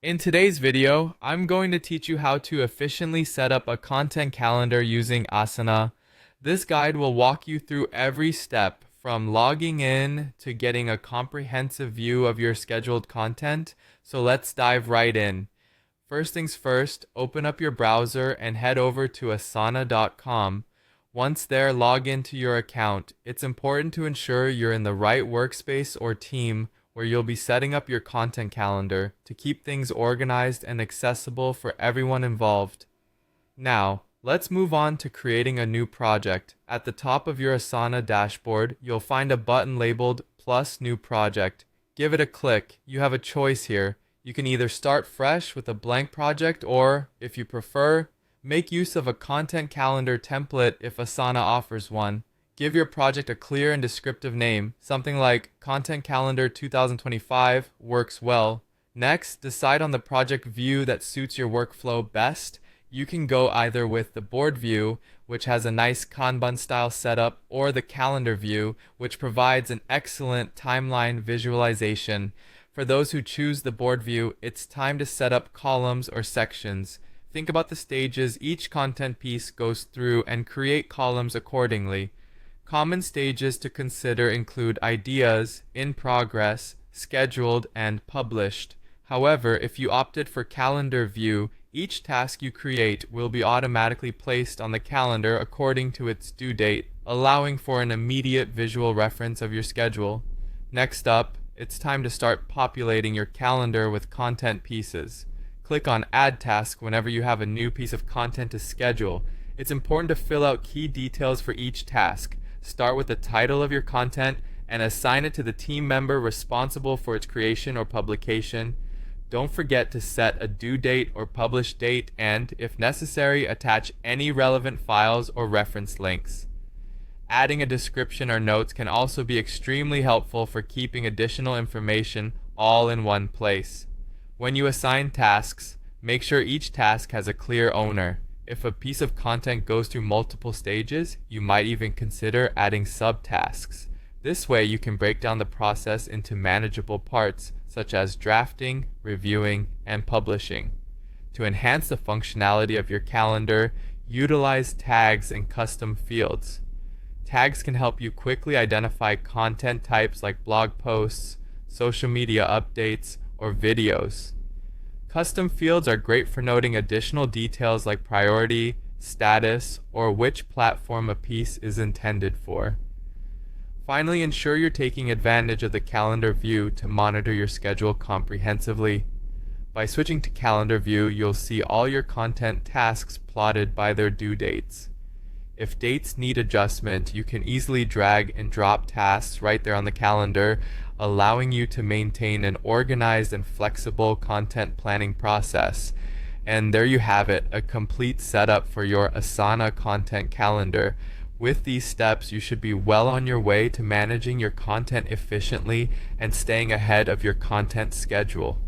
In today's video, I'm going to teach you how to efficiently set up a content calendar using Asana. This guide will walk you through every step from logging in to getting a comprehensive view of your scheduled content. So let's dive right in. First things first, open up your browser and head over to asana.com. Once there, log into your account. It's important to ensure you're in the right workspace or team where you'll be setting up your content calendar to keep things organized and accessible for everyone involved. Now, let's move on to creating a new project. At the top of your Asana dashboard, you'll find a button labeled Plus New Project. Give it a click. You have a choice here. You can either start fresh with a blank project or, if you prefer, make use of a content calendar template if Asana offers one. Give your project a clear and descriptive name. Something like Content Calendar 2025 works well. Next, decide on the project view that suits your workflow best. You can go either with the board view, which has a nice Kanban style setup, or the calendar view, which provides an excellent timeline visualization. For those who choose the board view, it's time to set up columns or sections. Think about the stages each content piece goes through and create columns accordingly. Common stages to consider include ideas, in progress, scheduled, and published. However, if you opted for calendar view, each task you create will be automatically placed on the calendar according to its due date, allowing for an immediate visual reference of your schedule. Next up, it's time to start populating your calendar with content pieces. Click on Add Task whenever you have a new piece of content to schedule. It's important to fill out key details for each task. Start with the title of your content and assign it to the team member responsible for its creation or publication. Don't forget to set a due date or publish date and, if necessary, attach any relevant files or reference links. Adding a description or notes can also be extremely helpful for keeping additional information all in one place. When you assign tasks, make sure each task has a clear owner. If a piece of content goes through multiple stages, you might even consider adding subtasks. This way you can break down the process into manageable parts, such as drafting, reviewing, and publishing. To enhance the functionality of your calendar, utilize tags and custom fields. Tags can help you quickly identify content types like blog posts, social media updates, or videos. Custom fields are great for noting additional details like priority, status, or which platform a piece is intended for. Finally, ensure you're taking advantage of the calendar view to monitor your schedule comprehensively. By switching to calendar view, you'll see all your content tasks plotted by their due dates. If dates need adjustment, you can easily drag and drop tasks right there on the calendar, allowing you to maintain an organized and flexible content planning process. And there you have it, a complete setup for your Asana content calendar. With these steps, you should be well on your way to managing your content efficiently and staying ahead of your content schedule.